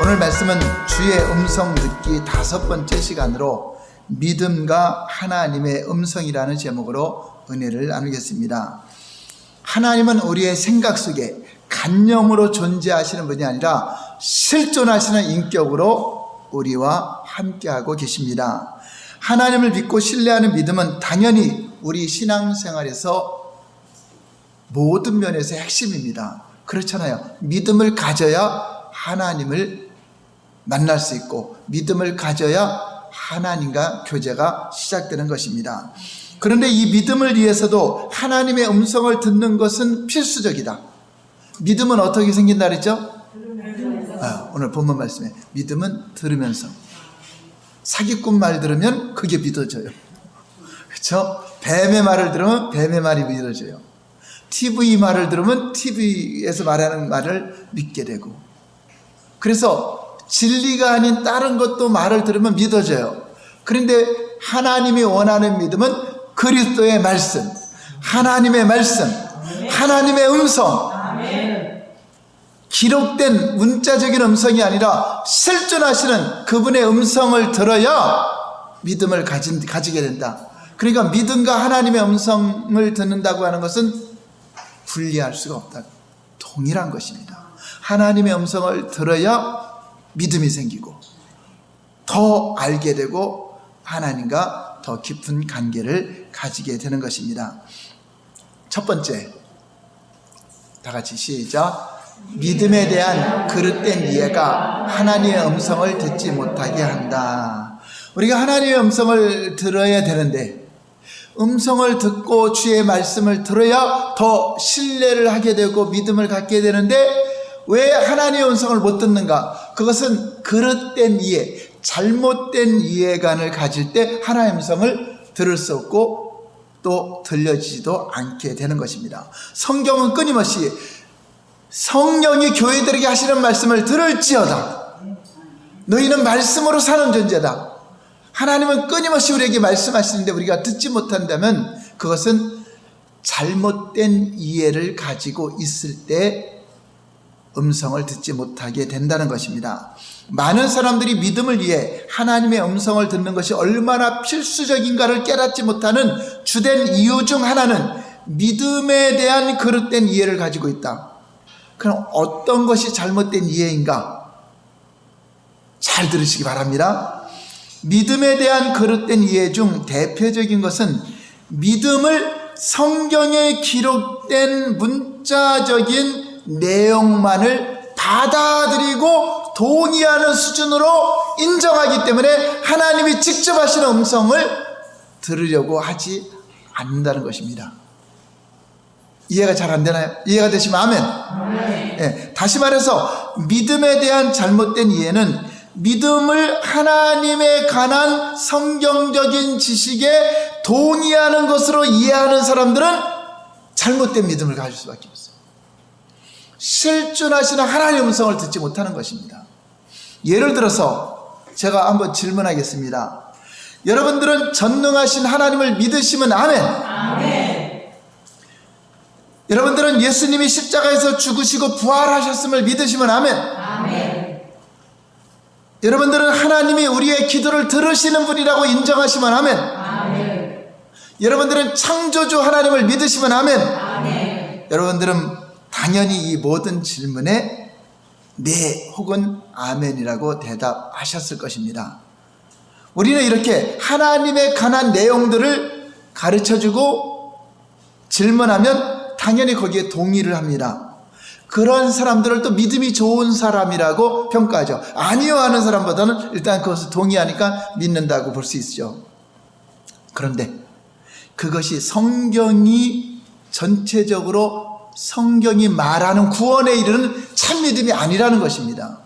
오늘 말씀은 주의 음성 듣기 5번째 시간으로 믿음과 하나님의 음성이라는 제목으로 은혜를 나누겠습니다. 하나님은 우리의 생각 속에 간념으로 존재하시는 분이 아니라 실존하시는 인격으로 우리와 함께하고 계십니다. 하나님을 믿고 신뢰하는 믿음은 당연히 우리 신앙생활에서 모든 면에서 핵심입니다. 그렇잖아요. 믿음을 가져야 하나님을 만날 수 있고 믿음을 가져야 하나님과 교제가 시작되는 것입니다. 그런데 이 믿음을 위해서도 하나님의 음성을 듣는 것은 필수적이다. 믿음은 어떻게 생긴다 그랬죠? 오늘 본문 말씀에 믿음은 들으면서. 사기꾼 말 들으면 그게 믿어져요. 그렇죠? 뱀의 말을 들으면 뱀의 말이 믿어져요. TV 말을 들으면 TV에서 말하는 말을 믿게 되고, 그래서 진리가 아닌 다른 것도 말을 들으면 믿어져요. 그런데 하나님이 원하는 믿음은 그리스도의 말씀, 하나님의 말씀, 하나님의 음성, 기록된 문자적인 음성이 아니라 실존하시는 그분의 음성을 들어야 믿음을 가지게 된다. 그러니까 믿음과 하나님의 음성을 듣는다고 하는 것은 분리할 수가 없다. 동일한 것입니다. 하나님의 음성을 들어야 믿음이 생기고 더 알게 되고 하나님과 더 깊은 관계를 가지게 되는 것입니다. 첫 번째, 다 같이 시작. 믿음에 대한 그릇된 이해가 하나님의 음성을 듣지 못하게 한다. 우리가 하나님의 음성을 들어야 되는데, 음성을 듣고 주의 말씀을 들어야 더 신뢰를 하게 되고 믿음을 갖게 되는데, 왜 하나님의 음성을 못 듣는가? 그것은 그릇된 이해, 잘못된 이해관을 가질 때 하나님의 음성을 들을 수 없고 또 들려지지도 않게 되는 것입니다. 성경은 끊임없이 성령이 교회들에게 하시는 말씀을 들을지어다. 너희는 말씀으로 사는 존재다. 하나님은 끊임없이 우리에게 말씀하시는데 우리가 듣지 못한다면 그것은 잘못된 이해를 가지고 있을 때 음성을 듣지 못하게 된다는 것입니다. 많은 사람들이 믿음을 위해 하나님의 음성을 듣는 것이 얼마나 필수적인가를 깨닫지 못하는 주된 이유 중 하나는 믿음에 대한 그릇된 이해를 가지고 있다. 그럼 어떤 것이 잘못된 이해인가? 잘 들으시기 바랍니다. 믿음에 대한 그릇된 이해 중 대표적인 것은 믿음을 성경에 기록된 문자적인 내용만을 받아들이고 동의하는 수준으로 인정하기 때문에 하나님이 직접 하시는 음성을 들으려고 하지 않는다는 것입니다. 이해가 잘 안 되나요? 이해가 되시면 아멘. 네, 다시 말해서 믿음에 대한 잘못된 이해는 믿음을 하나님에 관한 성경적인 지식에 동의하는 것으로 이해하는 사람들은 잘못된 믿음을 가질 수밖에 없어요. 실존하시는 하나님의 음성을 듣지 못하는 것입니다. 예를 들어서 제가 한번 질문하겠습니다. 여러분들은 전능하신 하나님을 믿으시면 아멘. 아멘. 여러분들은 예수님이 십자가에서 죽으시고 부활하셨음을 믿으시면 아멘. 아멘. 여러분들은 하나님이 우리의 기도를 들으시는 분이라고 인정하시면 아멘. 아멘. 여러분들은 창조주 하나님을 믿으시면 아멘. 아멘. 여러분들은 당연히 이 모든 질문에 네 혹은 아멘이라고 대답하셨을 것입니다. 우리는 이렇게 하나님에 관한 내용들을 가르쳐주고 질문하면 당연히 거기에 동의를 합니다. 그런 사람들을 또 믿음이 좋은 사람이라고 평가하죠. 아니요 하는 사람보다는 일단 그것을 동의하니까 믿는다고 볼 수 있죠. 그런데 그것이 성경이 전체적으로 성경이 말하는 구원에 이르는 참 믿음이 아니라는 것입니다.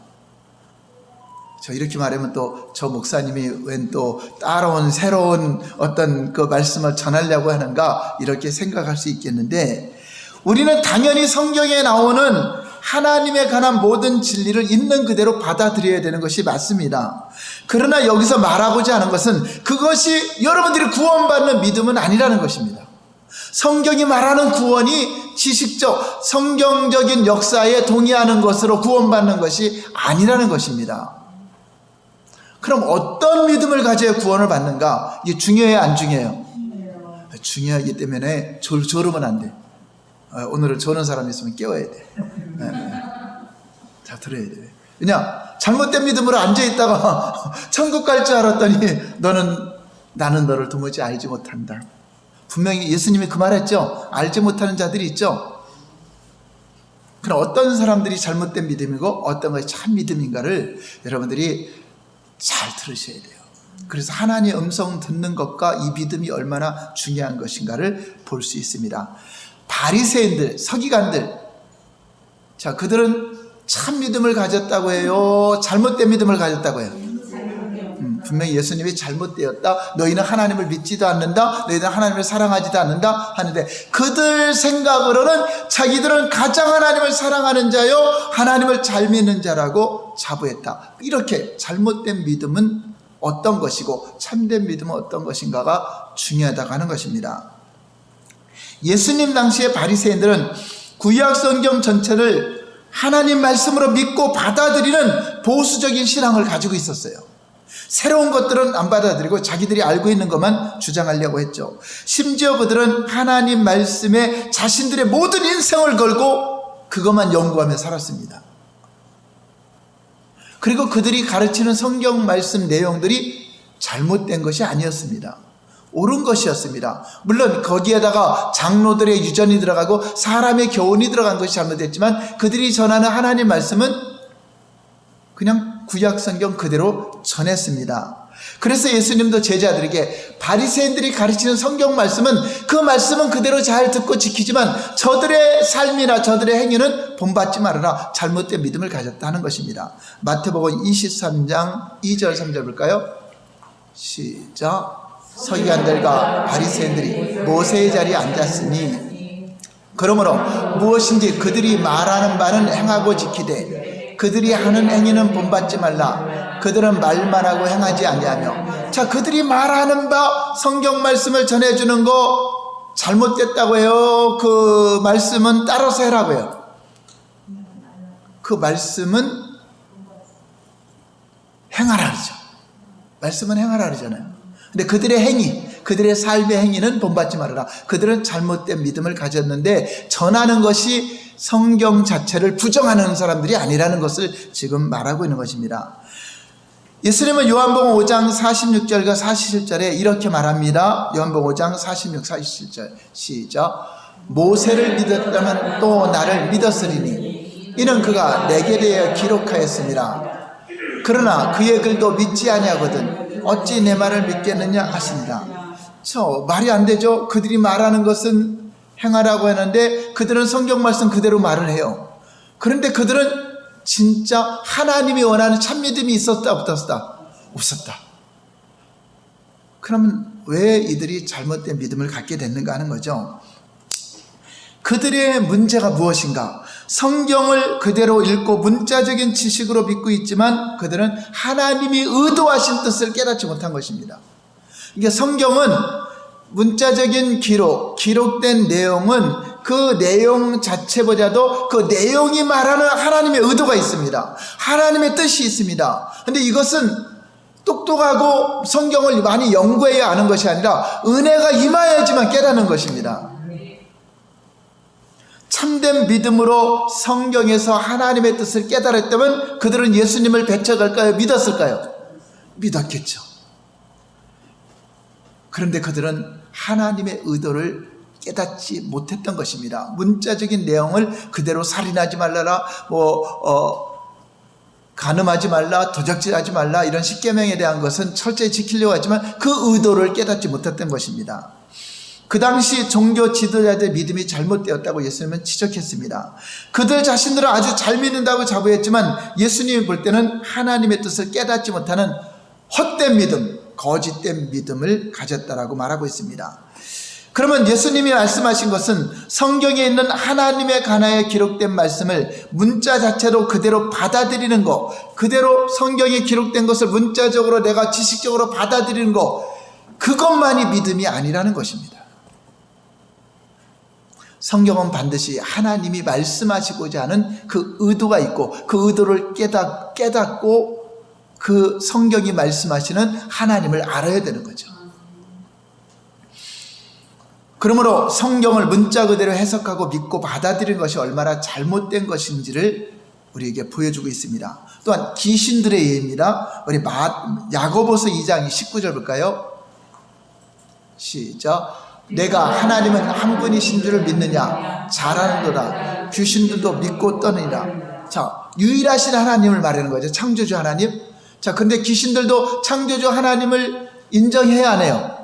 저 이렇게 말하면 또 저 목사님이 웬 또 따라온 새로운 어떤 그 말씀을 전하려고 하는가 이렇게 생각할 수 있겠는데, 우리는 당연히 성경에 나오는 하나님에 관한 모든 진리를 있는 그대로 받아들여야 되는 것이 맞습니다. 그러나 여기서 말하고자 하는 것은 그것이 여러분들이 구원받는 믿음은 아니라는 것입니다. 성경이 말하는 구원이 지식적, 성경적인 역사에 동의하는 것으로 구원받는 것이 아니라는 것입니다. 그럼 어떤 믿음을 가져야 구원을 받는가? 이게 중요해요, 안 중요해요? 중요하기 때문에 졸으면 안 돼. 오늘은 조는 사람이 있으면 깨워야 돼. 자, 들어야 돼. 그냥 잘못된 믿음으로 앉아있다가 천국 갈 줄 알았더니 나는 너를 도무지 알지 못한다. 분명히 예수님이 그 말했죠. 알지 못하는 자들이 있죠. 그럼 어떤 사람들이 잘못된 믿음이고 어떤 것이 참 믿음인가를 여러분들이 잘 들으셔야 돼요. 그래서 하나님의 음성 듣는 것과 이 믿음이 얼마나 중요한 것인가를 볼 수 있습니다. 바리새인들, 서기관들, 자, 그들은 참 믿음을 가졌다고 해요? 잘못된 믿음을 가졌다고 해요? 분명히 예수님이 잘못되었다. 너희는 하나님을 믿지도 않는다. 너희는 하나님을 사랑하지도 않는다 하는데 그들 생각으로는 자기들은 가장 하나님을 사랑하는 자요 하나님을 잘 믿는 자라고 자부했다. 이렇게 잘못된 믿음은 어떤 것이고 참된 믿음은 어떤 것인가가 중요하다고 하는 것입니다. 예수님 당시의 바리새인들은 구약 성경 전체를 하나님 말씀으로 믿고 받아들이는 보수적인 신앙을 가지고 있었어요. 새로운 것들은 안 받아들이고 자기들이 알고 있는 것만 주장하려고 했죠. 심지어 그들은 하나님 말씀에 자신들의 모든 인생을 걸고 그것만 연구하며 살았습니다. 그리고 그들이 가르치는 성경 말씀 내용들이 잘못된 것이 아니었습니다. 옳은 것이었습니다. 물론 거기에다가 장로들의 유전이 들어가고 사람의 교훈이 들어간 것이 잘못됐지만 그들이 전하는 하나님 말씀은 그냥 구약 성경 그대로 전했습니다. 그래서 예수님도 제자들에게 바리새인들이 가르치는 성경 말씀은 그 말씀은 그대로 잘 듣고 지키지만 저들의 삶이나 저들의 행위는 본받지 말아라. 잘못된 믿음을 가졌다는 것입니다. 마태복음 23장 2절 3절 볼까요? 시작. 서기관들과 바리새인들이 모세의 자리에 앉았으니 그러므로 무엇인지 그들이 말하는 바는 행하고 지키되 그들이 하는 행위는 본받지 말라. 그들은 말만 하고 행하지 아니하며. 자, 그들이 말하는 바 성경 말씀을 전해주는 거 잘못됐다고 해요? 그 말씀은 따라서 해라고 해요? 그 말씀은 행하라 그러죠. 말씀은 행하라 그러잖아요. 근데 그들의 행위, 그들의 삶의 행위는 본받지 말아라. 그들은 잘못된 믿음을 가졌는데 전하는 것이 성경 자체를 부정하는 사람들이 아니라는 것을 지금 말하고 있는 것입니다. 예수님은 요한복음 5장 46절과 47절에 이렇게 말합니다. 요한복음 5장 46, 47절 시작. 모세를 믿었다면 또 나를 믿었으리니 이는 그가 내게 대하여 기록하였습니다. 그러나 그의 글도 믿지 아니하거든 어찌 내 말을 믿겠느냐 하십니다. 말이 안 되죠. 그들이 말하는 것은 행하라고 하는데 그들은 성경 말씀 그대로 말을 해요. 그런데 그들은 진짜 하나님이 원하는 참 믿음이 있었다 없었다? 없었다. 그러면 왜 이들이 잘못된 믿음을 갖게 됐는가 하는 거죠. 그들의 문제가 무엇인가? 성경을 그대로 읽고 문자적인 지식으로 믿고 있지만 그들은 하나님이 의도하신 뜻을 깨닫지 못한 것입니다. 이게 성경은 문자적인 기록된 내용은 그 내용 자체보다도 그 내용이 말하는 하나님의 의도가 있습니다. 하나님의 뜻이 있습니다. 그런데 이것은 똑똑하고 성경을 많이 연구해야 아는 것이 아니라 은혜가 임하여야지만 깨닫는 것입니다. 참된 믿음으로 성경에서 하나님의 뜻을 깨달았다면 그들은 예수님을 배척할까요? 믿었을까요? 믿었겠죠. 그런데 그들은 하나님의 의도를 깨닫지 못했던 것입니다. 문자적인 내용을 그대로 살인하지 말라라, 간음하지 말라, 도적질하지 말라 이런 십계명에 대한 것은 철저히 지키려고 하지만 그 의도를 깨닫지 못했던 것입니다. 그 당시 종교 지도자들의 믿음이 잘못되었다고 예수님은 지적했습니다. 그들 자신들은 아주 잘 믿는다고 자부했지만 예수님이 볼 때는 하나님의 뜻을 깨닫지 못하는 헛된 믿음, 거짓된 믿음을 가졌다라고 말하고 있습니다. 그러면 예수님이 말씀하신 것은 성경에 있는 하나님의 관하에 기록된 말씀을 문자 자체로 그대로 받아들이는 것, 그대로 성경에 기록된 것을 문자적으로 내가 지식적으로 받아들이는 것, 그것만이 믿음이 아니라는 것입니다. 성경은 반드시 하나님이 말씀하시고자 하는 그 의도가 있고 그 의도를 깨닫고 그 성경이 말씀하시는 하나님을 알아야 되는 거죠. 그러므로 성경을 문자 그대로 해석하고 믿고 받아들이는 것이 얼마나 잘못된 것인지를 우리에게 보여주고 있습니다. 또한 귀신들의 예입니다. 우리 야고보서 2장 19절 볼까요? 시작. 내가 하나님은 한 분이신 줄을 믿느냐? 잘하는도다. 귀신들도 믿고 떠느니라. 자, 유일하신 하나님을 말하는 거죠. 창조주 하나님. 자, 근데 귀신들도 창조주 하나님을 인정해야 하네요.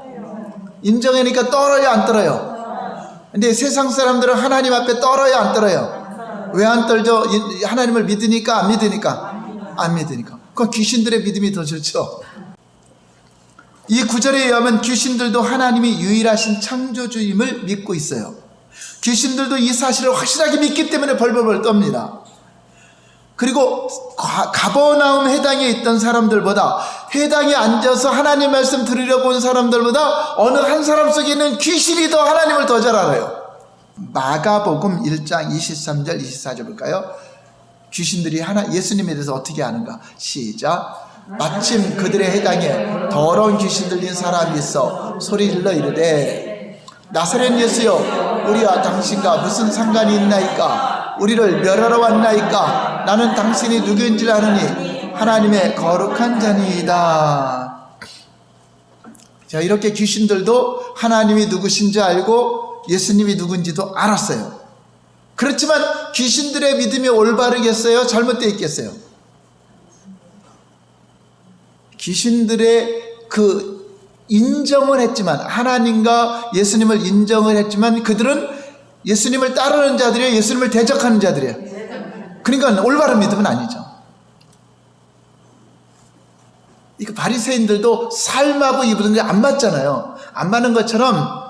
인정하니까 떨어요, 안 떨어요? 근데 세상 사람들은 하나님 앞에 떨어요, 안 떨어요? 왜 안 떨죠? 하나님을 믿으니까, 안 믿으니까? 안 믿으니까. 그건 귀신들의 믿음이 더 좋죠. 이 구절에 의하면 귀신들도 하나님이 유일하신 창조주임을 믿고 있어요. 귀신들도 이 사실을 확실하게 믿기 때문에 벌벌벌 떱니다. 그리고 가버나움 해당에 있던 사람들보다, 해당에 앉아서 하나님 말씀 들으려고 온 사람들보다 어느 한 사람 속에 있는 귀신이 더 하나님을 더 잘 알아요. 마가복음 1장 23절 24절 볼까요? 귀신들이 예수님에 대해서 어떻게 아는가? 시작. 마침 그들의 해당에 더러운 귀신 들린 사람이 있어 소리질러 이르되 나사렛 예수여, 우리와 당신과 무슨 상관이 있나이까? 우리를 멸하러 왔나이까? 나는 당신이 누구인지 아느니 하나님의 거룩한 자니이다. 자, 이렇게 귀신들도 하나님이 누구신지 알고 예수님이 누군지도 알았어요. 그렇지만 귀신들의 믿음이 올바르겠어요? 잘못되어 있겠어요? 귀신들의 인정을 했지만, 하나님과 예수님을 인정을 했지만 그들은 예수님을 따르는 자들이에요? 예수님을 대적하는 자들이에요? 그러니까 올바른 믿음은 아니죠. 이거 바리새인들도 삶하고 이분은 안 맞잖아요. 안 맞는 것처럼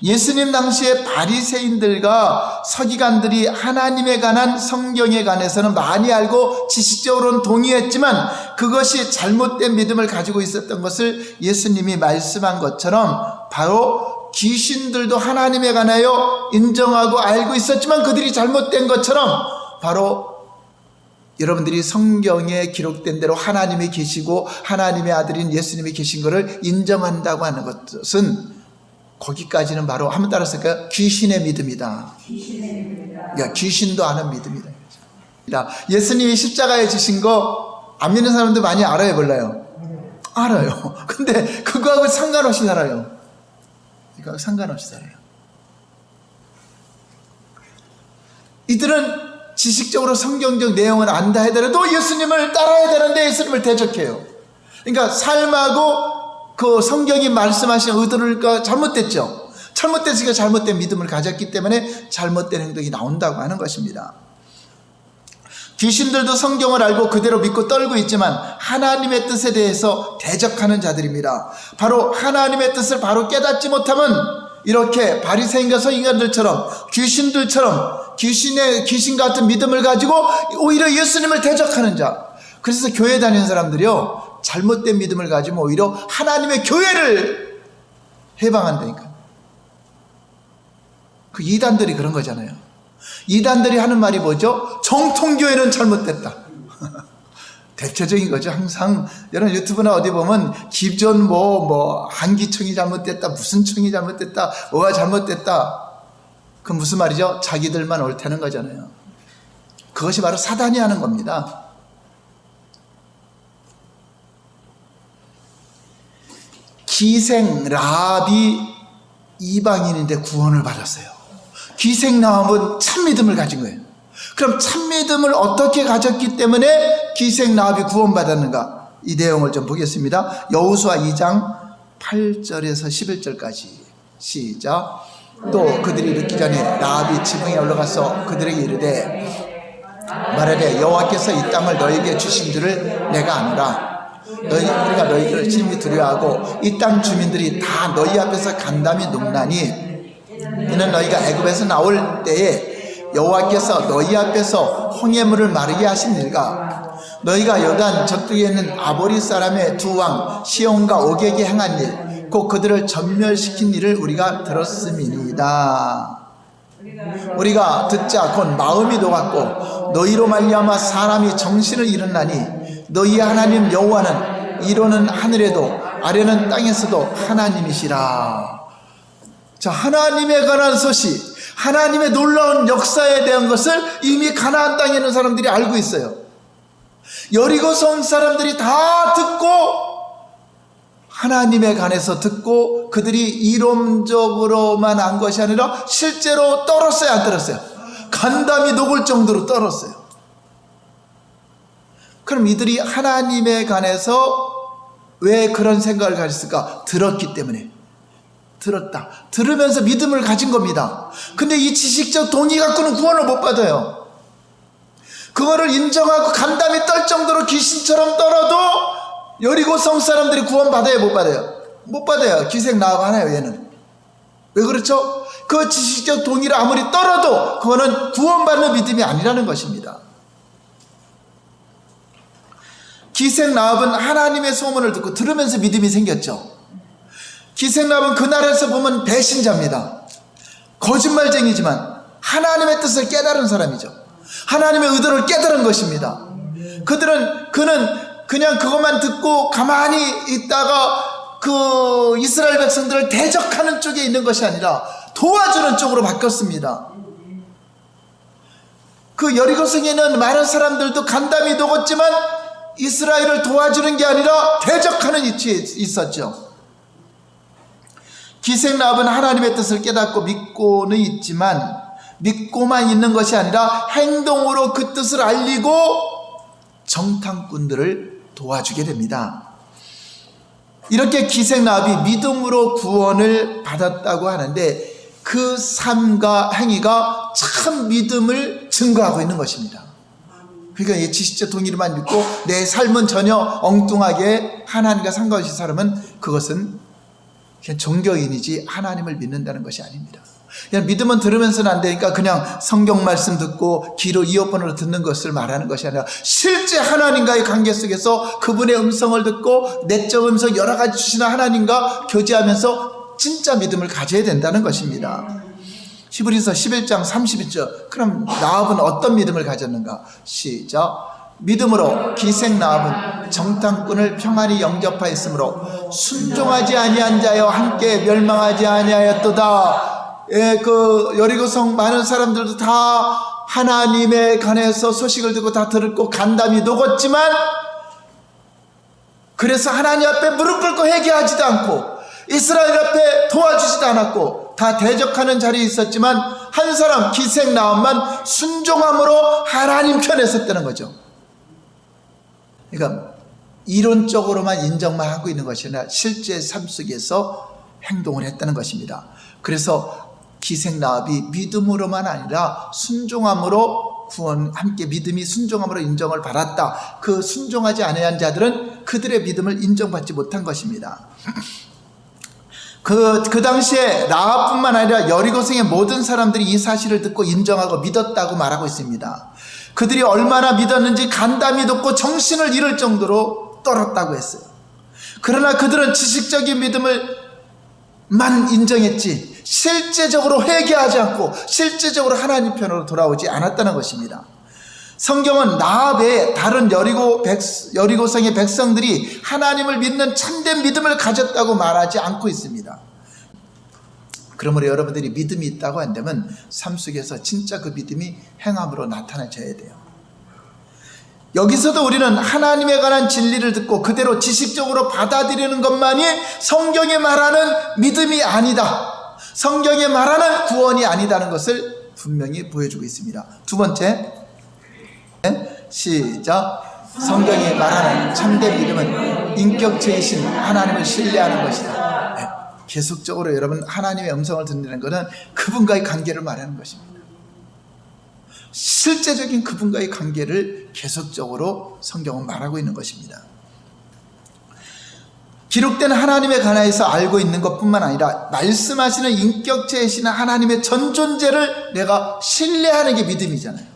예수님 당시에 바리새인들과 서기관들이 하나님에 관한, 성경에 관해서는 많이 알고 지식적으로는 동의했지만 그것이 잘못된 믿음을 가지고 있었던 것을 예수님이 말씀한 것처럼 바로 귀신들도 하나님에 관하여 인정하고 알고 있었지만 그들이 잘못된 것처럼 바로 여러분들이 성경에 기록된 대로 하나님이 계시고 하나님의 아들인 예수님이 계신 것을 인정한다고 하는 것은 거기까지는 바로 한번 따라서까요? 귀신의 믿음이다. 그러니까 귀신도 아는 믿음이다. 예수님이 십자가에 지신 거 안 믿는 사람들 많이 알아요, 몰라요? 알아요. 근데 그거하고 상관없이 살아요. 그거하고 상관없이 살아요. 이들은 지식적으로 성경적 내용을 안다 하더라도 예수님을 따라야 되는데 예수님을 대적해요. 그러니까 삶하고 그 성경이 말씀하신 의도를 잘못됐죠. 잘못됐으니까 잘못된 믿음을 가졌기 때문에 잘못된 행동이 나온다고 하는 것입니다. 귀신들도 성경을 알고 그대로 믿고 떨고 있지만 하나님의 뜻에 대해서 대적하는 자들입니다. 바로 하나님의 뜻을 바로 깨닫지 못하면 이렇게 바리새인과 서기관들처럼 귀신들처럼 귀신 같은 믿음을 가지고 오히려 예수님을 대적하는 자. 그래서 교회 다니는 사람들이요, 잘못된 믿음을 가지고 오히려 하나님의 교회를 해방한다니까. 그 이단들이 그런 거잖아요. 이단들이 하는 말이 뭐죠? 정통교회는 잘못됐다. 대표적인 거죠. 항상 여러분 유튜브나 어디 보면 기존 한기총이 잘못됐다, 무슨 총이 잘못됐다, 뭐가 잘못됐다. 그 무슨 말이죠? 자기들만 옳다는 거잖아요. 그것이 바로 사단이 하는 겁니다. 기생 라합이 이방인인데 구원을 받았어요. 기생 라합은 참 믿음을 가진 거예요. 그럼 참 믿음을 어떻게 가졌기 때문에 기생 라합이 구원받았는가? 이 내용을 좀 보겠습니다. 여호수아 2장 8절에서 11절까지 시작. 또 그들이 늦기 전에 라합이 지붕에 올라가서 그들에게 이르되 말하되 여호와께서 이 땅을 너에게 주신 줄을 내가 아노라. 우리가 너희들을 심히 두려워하고 이 땅 주민들이 다 너희 앞에서 간담이 녹나니 이는 너희가 애굽에서 나올 때에 여호와께서 너희 앞에서 홍해물을 마르게 하신 일과 너희가 요단 저쪽에 있는 아보리 사람의 두 왕 시온과 오게게 행한 일 곧 그들을 전멸시킨 일을 우리가 들었음이니이다. 우리가 듣자 곧 마음이 녹았고 너희로 말미암아 사람이 정신을 잃었나니 너희 하나님 여호와는 이로는 하늘에도 아래는 땅에서도 하나님이시라. 자, 하나님에 관한 소식, 하나님의 놀라운 역사에 대한 것을 이미 가나안 땅에 있는 사람들이 알고 있어요. 여리고성 사람들이 다 듣고, 하나님에 관해서 듣고 그들이 이론적으로만 한 것이 아니라 실제로 떨었어요, 안 떨었어요? 간담이 녹을 정도로 떨었어요. 그럼 이들이 하나님에 관해서 왜 그런 생각을 가졌을까? 들었기 때문에. 들었다. 들으면서 믿음을 가진 겁니다. 근데 이 지식적 동의 갖고는 구원을 못 받아요. 그거를 인정하고 간담이 떨 정도로 귀신처럼 떨어도 여리고성 사람들이 구원 받아요, 못 받아요? 못 받아요. 기생 나하고 하나요, 얘는. 왜 그렇죠? 그 지식적 동의를 아무리 떨어도 그거는 구원받는 믿음이 아니라는 것입니다. 기생 라합은 하나님의 소문을 듣고 들으면서 믿음이 생겼죠. 기생 라합은 그 나라에서 보면 배신자입니다. 거짓말쟁이지만 하나님의 뜻을 깨달은 사람이죠. 하나님의 의도를 깨달은 것입니다. 그는 그냥 그것만 듣고 가만히 있다가 그 이스라엘 백성들을 대적하는 쪽에 있는 것이 아니라 도와주는 쪽으로 바뀌었습니다. 그 여리고성에는 많은 사람들도 간담이 녹았지만 이스라엘을 도와주는 게 아니라 대적하는 위치에 있었죠. 기생 라합은 하나님의 뜻을 깨닫고 믿고는 있지만 믿고만 있는 것이 아니라 행동으로 그 뜻을 알리고 정탐꾼들을 도와주게 됩니다. 이렇게 기생 라합이 믿음으로 구원을 받았다고 하는데 그 삶과 행위가 참 믿음을 증거하고 있는 것입니다. 그러니까 이 지식적 동의로만 믿고 내 삶은 전혀 엉뚱하게 하나님과 상관없이 살면 그것은 그냥 종교인이지 하나님을 믿는다는 것이 아닙니다. 그냥 믿음은 들으면서는 안 되니까 그냥 성경 말씀 듣고 귀로 이어폰으로 듣는 것을 말하는 것이 아니라 실제 하나님과의 관계 속에서 그분의 음성을 듣고 내적 음성 여러 가지 주시는 하나님과 교제하면서 진짜 믿음을 가져야 된다는 것입니다. 히브리서 11장 31절. 그럼 라합은 어떤 믿음을 가졌는가? 시작. 믿음으로 기생 라합은 정탐꾼을 평안히 영접하였으므로 순종하지 아니한 자여 함께 멸망하지 아니하였도다. 그 여리고성 많은 사람들도 다 하나님에 관해서 소식을 듣고 다 들었고 간담이 녹았지만 그래서 하나님 앞에 무릎 꿇고 회개하지도 않고 이스라엘 앞에 도와주지도 않았고 다 대적하는 자리에 있었지만 한 사람 기생 라합만 순종함으로 하나님 편에 섰다는 거죠. 그러니까 이론적으로만 인정만 하고 있는 것이 아니라 실제 삶 속에서 행동을 했다는 것입니다. 그래서 기생 라합이 믿음으로만 아니라 순종함으로 구원, 함께 믿음이 순종함으로 인정을 받았다. 그 순종하지 아니한 자들은 그들의 믿음을 인정받지 못한 것입니다. 그 당시에 라합뿐만 아니라 여리고성의 모든 사람들이 이 사실을 듣고 인정하고 믿었다고 말하고 있습니다. 그들이 얼마나 믿었는지 간담이 높고 정신을 잃을 정도로 떨었다고 했어요. 그러나 그들은 지식적인 믿음을만 인정했지 실제적으로 회개하지 않고 실제적으로 하나님 편으로 돌아오지 않았다는 것입니다. 성경은 라합의 다른 여리고성의 백성들이 하나님을 믿는 참된 믿음을 가졌다고 말하지 않고 있습니다. 그러므로 여러분들이 믿음이 있다고 한다면 삶 속에서 진짜 그 믿음이 행함으로 나타나져야 돼요. 여기서도 우리는 하나님에 관한 진리를 듣고 그대로 지식적으로 받아들이는 것만이 성경에 말하는 믿음이 아니다. 성경에 말하는 구원이 아니다는 것을 분명히 보여주고 있습니다. 두 번째, 시작. 성경이 말하는 참된 믿음은 인격체이신 하나님을 신뢰하는 것이다. 계속적으로 여러분 하나님의 음성을 듣는 것은 그분과의 관계를 말하는 것입니다. 실제적인 그분과의 관계를 계속적으로 성경은 말하고 있는 것입니다. 기록된 하나님에 관해서 알고 있는 것뿐만 아니라 말씀하시는 인격체이신 하나님의 전 존재를 내가 신뢰하는 게 믿음이잖아요.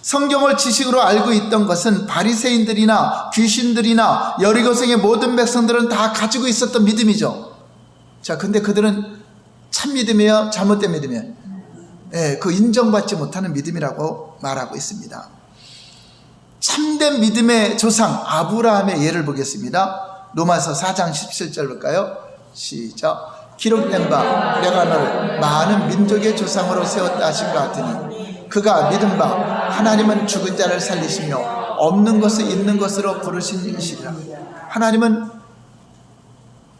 성경을 지식으로 알고 있던 것은 바리새인들이나 귀신들이나 여리고성의 모든 백성들은 다 가지고 있었던 믿음이죠. 자, 근데 그들은 참 믿음이에요? 잘못된 믿음이에요? 그 인정받지 못하는 믿음이라고 말하고 있습니다. 참된 믿음의 조상 아브라함의 예를 보겠습니다. 로마서 4장 17절 볼까요? 시작. 기록된 바 내가 너를 많은 민족의 조상으로 세웠다 하신 것 같으니 그가 믿은 바 하나님은 죽은 자를 살리시며 없는 것을 있는 것으로 부르신 이시라. 하나님은,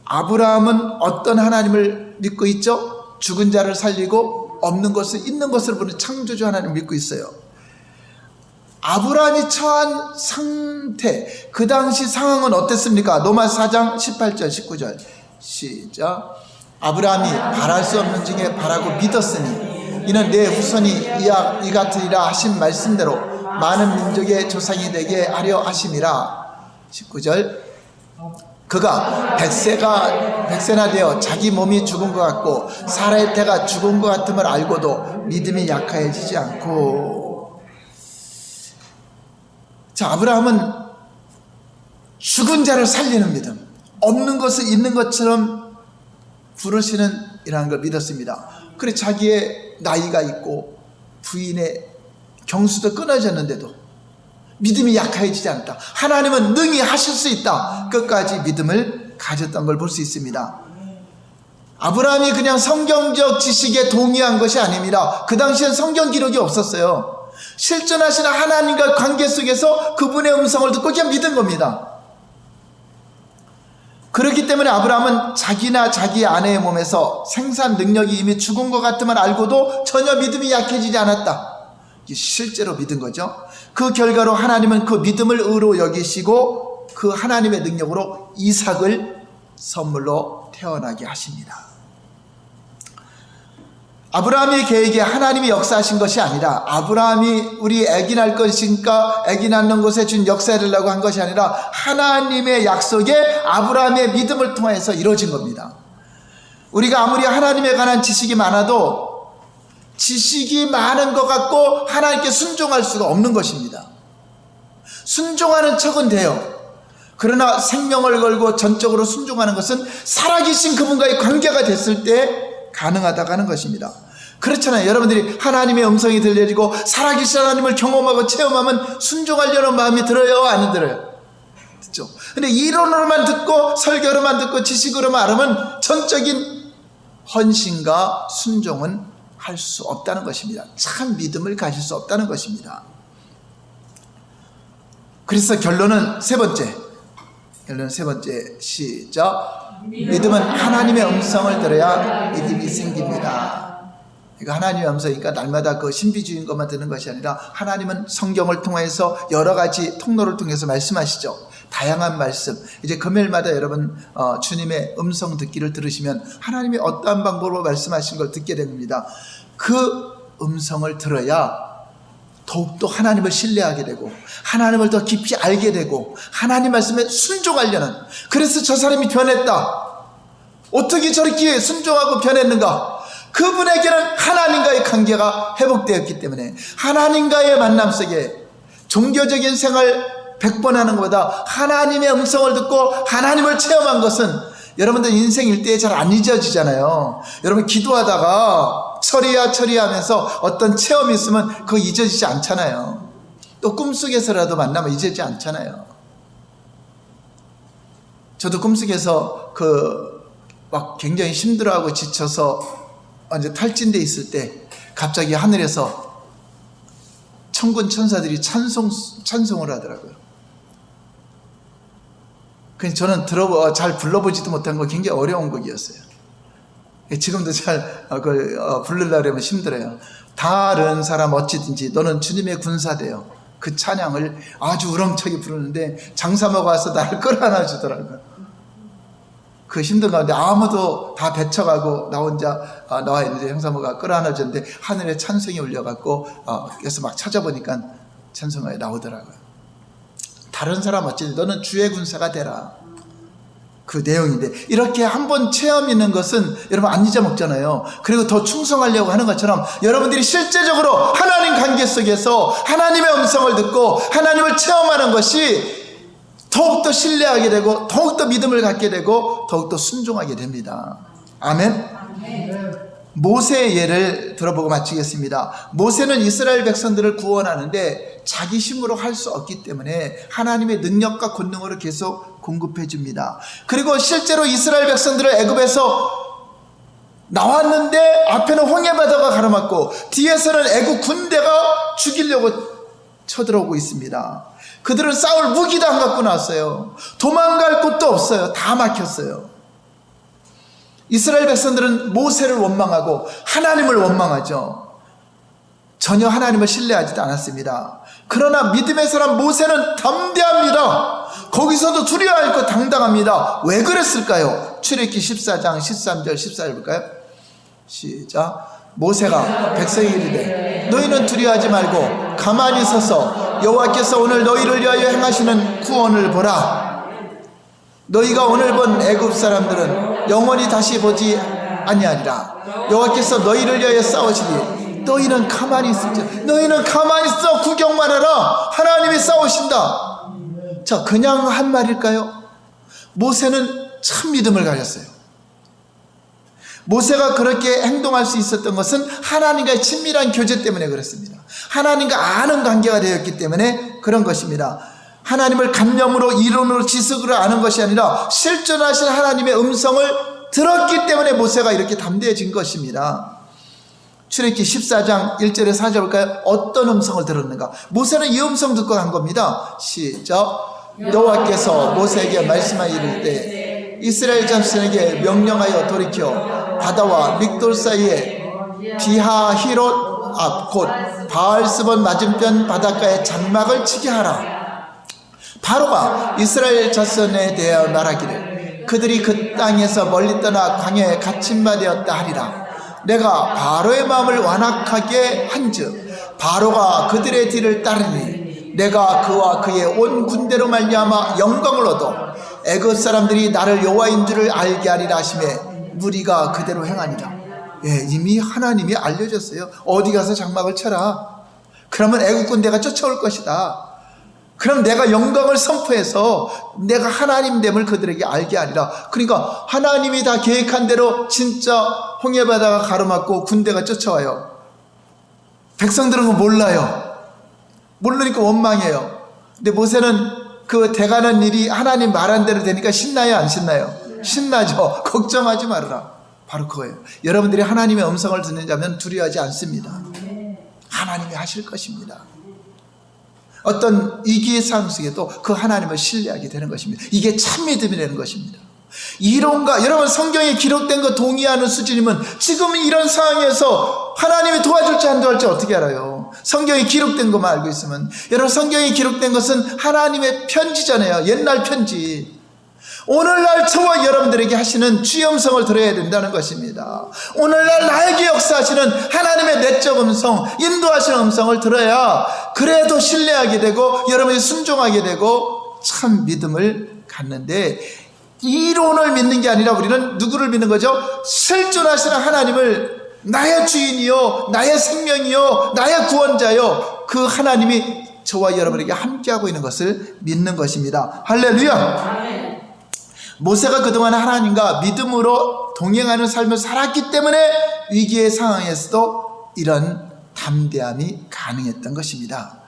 아브라함은 어떤 하나님을 믿고 있죠? 죽은 자를 살리고 없는 것을 있는 것으로 부르는 창조주 하나님을 믿고 있어요. 아브라함이 처한 상태, 그 당시 상황은 어땠습니까? 로마서 4장 18절 19절 시작. 아브라함이 바랄 수 없는 중에 바라고 믿었으니 이는 내 후손이 이 같으리라 하신 말씀대로 많은 민족의 조상이 되게 하려 하심이라. 19절. 그가 100세나 되어 자기 몸이 죽은 것 같고 사라의 때가 죽은 것 같음을 알고도 믿음이 약해지지 않고. 자, 아브라함은 죽은 자를 살리는 믿음, 없는 것을 있는 것처럼 부르시는 이라는 걸 믿었습니다. 그래, 자기의 나이가 있고 부인의 경수도 끊어졌는데도 믿음이 약해지지 않다. 하나님은 능히 하실 수 있다. 끝까지 믿음을 가졌던 걸 볼 수 있습니다. 아브라함이 그냥 성경적 지식에 동의한 것이 아닙니다. 그 당시엔 성경 기록이 없었어요. 실존하시는 하나님과 관계 속에서 그분의 음성을 듣고 그냥 믿은 겁니다. 그렇기 때문에 아브라함은 자기나 자기 아내의 몸에서 생산 능력이 이미 죽은 것 같음을 알고도 전혀 믿음이 약해지지 않았다. 실제로 믿은 거죠. 그 결과로 하나님은 그 믿음을 의로 여기시고 그 하나님의 능력으로 이삭을 선물로 태어나게 하십니다. 아브라함의 계획에 하나님이 역사하신 것이 아니라, 아브라함이 우리 아기 낳을 것이니까 아기 낳는 곳에 준 역사하려고 한 것이 아니라 하나님의 약속에 아브라함의 믿음을 통해서 이루어진 겁니다. 우리가 아무리 하나님에 관한 지식이 많아도 지식이 많은 것 같고 하나님께 순종할 수가 없는 것입니다. 순종하는 척은 돼요. 그러나 생명을 걸고 전적으로 순종하는 것은 살아계신 그분과의 관계가 됐을 때 가능하다고 하는 것입니다. 그렇잖아요. 여러분들이 하나님의 음성이 들려지고 살아계신 하나님을 경험하고 체험하면 순종하려는 마음이 들어요? 안 들어요? 듣죠? 근데 이론으로만 듣고 설교로만 듣고 지식으로만 알으면 전적인 헌신과 순종은 할 수 없다는 것입니다. 참 믿음을 가질 수 없다는 것입니다. 그래서 결론은 세 번째 시작. 믿음은 하나님의 음성을 들어야 믿음이 생깁니다. 이거 하나님의 음성이니까 날마다 그 신비주의인 것만 듣는 것이 아니라 하나님은 성경을 통해서 여러 가지 통로를 통해서 말씀하시죠. 다양한 말씀. 이제 금요일마다 여러분 주님의 음성 듣기를 들으시면 하나님이 어떠한 방법으로 말씀하신 걸 듣게 됩니다. 그 음성을 들어야 더욱더 하나님을 신뢰하게 되고 하나님을 더 깊이 알게 되고 하나님 말씀에 순종하려는. 그래서 저 사람이 변했다. 어떻게 저렇게 순종하고 변했는가? 그분에게는 하나님과의 관계가 회복되었기 때문에 하나님과의 만남 속에 종교적인 생활 100번 하는 것보다 하나님의 음성을 듣고 하나님을 체험한 것은, 여러분들 인생 일대에 잘 안 잊어지잖아요. 여러분 기도하다가 처리야 하면서 어떤 체험이 있으면 그거 잊어지지 않잖아요. 또 꿈속에서라도 만나면 잊어지지 않잖아요. 저도 꿈속에서 막 굉장히 힘들어하고 지쳐서 완전 탈진돼 있을 때 갑자기 하늘에서 천군 천사들이 찬송을 하더라고요. 그래서 저는 잘 불러보지도 못한 거 굉장히 어려운 곡이었어요. 지금도 잘 부르려고 하면 힘들어요. 다른 사람 어찌든지 너는 주님의 군사되어, 그 찬양을 아주 우렁차게 부르는데 장사모가 와서 나를 끌어안아 주더라고요. 그 힘든 가운데 아무도 다 배쳐가고 나 혼자 나와 있는데 형사모가 끌어안아 줬는데 하늘에 찬송이 울려갖고 그래서 막 찾아보니까 찬송이 나오더라고요. 다른 사람 어찌든지 너는 주의 군사가 되라. 그 내용인데, 이렇게 한번 체험 있는 것은 여러분 안 잊어먹잖아요. 그리고 더 충성하려고 하는 것처럼 여러분들이 실제적으로 하나님 관계 속에서 하나님의 음성을 듣고 하나님을 체험하는 것이 더욱더 신뢰하게 되고 더욱더 믿음을 갖게 되고 더욱더 순종하게 됩니다. 아멘. 모세의 예를 들어보고 마치겠습니다. 모세는 이스라엘 백성들을 구원하는데 자기 힘으로 할 수 없기 때문에 하나님의 능력과 권능으로 계속 공급해 줍니다. 그리고 실제로 이스라엘 백성들을 애굽에서 나왔는데 앞에는 홍해바다가 가로막고 뒤에서는 애굽 군대가 죽이려고 쳐들어오고 있습니다. 그들은 싸울 무기도 안 갖고 나왔어요. 도망갈 곳도 없어요. 다 막혔어요. 이스라엘 백성들은 모세를 원망하고 하나님을 원망하죠. 전혀 하나님을 신뢰하지도 않았습니다. 그러나 믿음의 사람 모세는 담대합니다. 거기서도 두려워할 것 당당합니다. 왜 그랬을까요? 출애굽기 14장 13절 14절 볼까요? 시작. 모세가 백성에게 이르되 너희는 두려워하지 말고 가만히 서서 여호와께서 오늘 너희를 위하여 행하시는 구원을 보라. 너희가 오늘 본 애굽 사람들은 영원히 다시 보지 아니하리라. 여호와께서 너희를 위하여 싸우시니 너희는 가만히 있을지. 너희는 가만히 있어 구경만 하라. 하나님이 싸우신다. 자, 그냥 한 말일까요? 모세는 참 믿음을 가졌어요. 모세가 그렇게 행동할 수 있었던 것은 하나님과의 친밀한 교제 때문에 그렇습니다. 하나님과 아는 관계가 되었기 때문에 그런 것입니다. 하나님을 감념으로 이론으로 지식으로 아는 것이 아니라 실존하신 하나님의 음성을 들었기 때문에 모세가 이렇게 담대해진 것입니다. 출애굽기 14장 1절에 4절 볼까요? 어떤 음성을 들었는가? 모세는 이 음성 듣고 간 겁니다. 시작. 여호와께서 모세에게 말씀하여 이르되 이스라엘 자손에게 명령하여 돌이켜 바다와 믹돌 사이에 비하히롯 앞 곧 바알스본 맞은편 바닷가에 장막을 치게 하라. 바로가 이스라엘 자손에 대하여 말하기를 그들이 그 땅에서 멀리 떠나 광야에 갇힌 바 되었다 하리라. 내가 바로의 마음을 완악하게 한즉 바로가 그들의 뒤를 따르니 내가 그와 그의 온 군대로 말미암아 영광을 얻어 애굽 사람들이 나를 여호와인 줄을 알게 하리라 하시매 무리가 그대로 행하니라. 예, 이미 하나님이 알려줬어요. 어디 가서 장막을 쳐라. 그러면 애굽 군대가 쫓아올 것이다. 그럼 내가 영광을 선포해서 내가 하나님됨을 그들에게 알게 하리라. 그러니까 하나님이 다 계획한 대로 진짜 홍해바다가 가로막고 군대가 쫓아와요. 백성들은 그거 몰라요. 모르니까 원망해요. 근데 모세는 그 돼가는 일이 하나님 말한 대로 되니까 신나요, 안 신나요? 신나죠. 걱정하지 말아라. 바로 그거예요. 여러분들이 하나님의 음성을 듣는 자면 두려워하지 않습니다. 하나님이 하실 것입니다. 어떤 위기의 상황 속에도 그 하나님을 신뢰하게 되는 것입니다. 이게 참 믿음이라는 것입니다. 이론과 여러분 성경에 기록된 거 동의하는 수준이면 지금 이런 상황에서 하나님이 도와줄지 안 도와줄지 어떻게 알아요? 성경에 기록된 것만 알고 있으면. 여러분 성경에 기록된 것은 하나님의 편지잖아요. 옛날 편지. 오늘날 저와 여러분들에게 하시는 주의 음성을 들어야 된다는 것입니다. 오늘날 나에게 역사하시는 하나님의 내적 음성, 인도하시는 음성을 들어야 그래도 신뢰하게 되고 여러분이 순종하게 되고 참 믿음을 갖는데, 이론을 믿는 게 아니라 우리는 누구를 믿는 거죠? 실존하시는 하나님을 나의 주인이요, 나의 생명이요, 나의 구원자요, 그 하나님이 저와 여러분에게 함께하고 있는 것을 믿는 것입니다. 할렐루야. 모세가 그동안 하나님과 믿음으로 동행하는 삶을 살았기 때문에 위기의 상황에서도 이런 담대함이 가능했던 것입니다.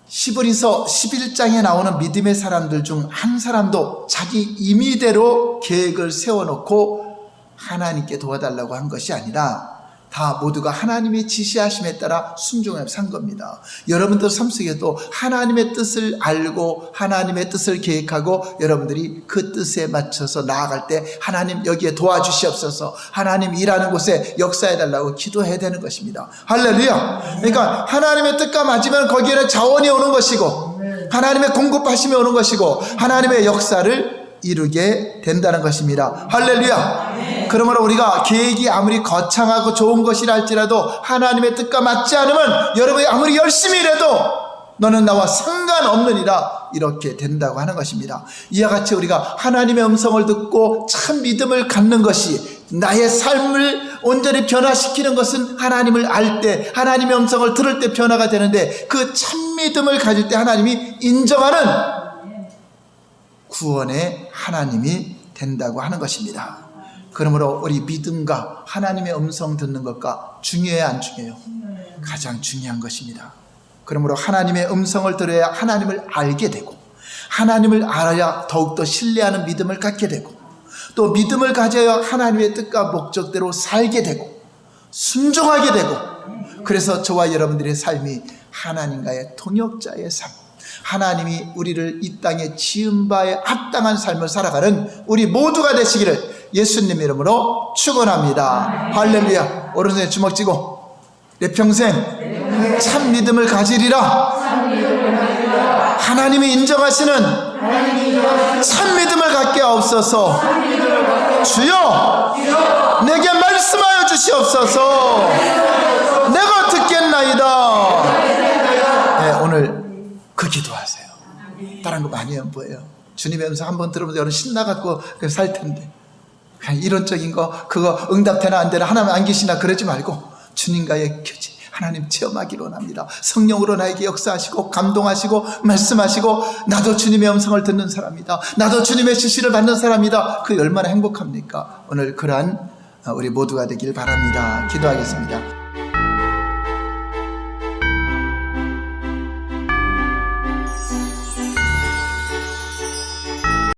히브리서 11장에 나오는 믿음의 사람들 중 한 사람도 자기 임의대로 계획을 세워놓고 하나님께 도와달라고 한 것이 아니라 다 모두가 하나님의 지시하심에 따라 순종해 산 겁니다. 여러분들 삶 속에도 하나님의 뜻을 알고 하나님의 뜻을 계획하고 여러분들이 그 뜻에 맞춰서 나아갈 때 하나님 여기에 도와주시옵소서, 하나님 일하는 곳에 역사해달라고 기도해야 되는 것입니다. 할렐루야. 그러니까 하나님의 뜻과 맞으면 거기에는 자원이 오는 것이고 하나님의 공급하심이 오는 것이고 하나님의 역사를 이루게 된다는 것입니다. 할렐루야. 그러므로 우리가 계획이 아무리 거창하고 좋은 것이라 할지라도 하나님의 뜻과 맞지 않으면 여러분이 아무리 열심히 일해도 너는 나와 상관없느니라, 이렇게 된다고 하는 것입니다. 이와 같이 우리가 하나님의 음성을 듣고 참 믿음을 갖는 것이, 나의 삶을 온전히 변화시키는 것은 하나님을 알 때, 하나님의 음성을 들을 때 변화가 되는데, 그 참 믿음을 가질 때 하나님이 인정하는 구원의 하나님이 된다고 하는 것입니다. 그러므로 우리 믿음과 하나님의 음성 듣는 것과 중요해요, 안 중요해요? 가장 중요한 것입니다. 그러므로 하나님의 음성을 들어야 하나님을 알게 되고, 하나님을 알아야 더욱더 신뢰하는 믿음을 갖게 되고, 또 믿음을 가져야 하나님의 뜻과 목적대로 살게 되고 순종하게 되고, 그래서 저와 여러분들의 삶이 하나님과의 통역자의 삶, 하나님이 우리를 이 땅에 지은 바에 합당한 삶을 살아가는 우리 모두가 되시기를 예수님 이름으로 축원합니다. 할렐루야. 오른손에 주먹 쥐고 내 평생 참 믿음을 가지리라. 하나님이 인정하시는 참 믿음을 갖게 하옵소서. 주여 내게 말씀하여 주시옵소서. 내가 듣겠나이다. 네, 오늘 그 기도하세요. 다른 거 많이 안 보여요. 주님의 음성 한번 들으면 여러분 신나갖고 살 텐데, 그냥 이론적인 거 그거 응답되나 안 되나 하나님 안 계시나 그러지 말고 주님과의 교제 하나님 체험하기를 원합니다. 성령으로 나에게 역사하시고 감동하시고 말씀하시고, 나도 주님의 음성을 듣는 사람이다, 나도 주님의 지시를 받는 사람이다. 그게 얼마나 행복합니까? 오늘 그러한 우리 모두가 되길 바랍니다. 기도하겠습니다.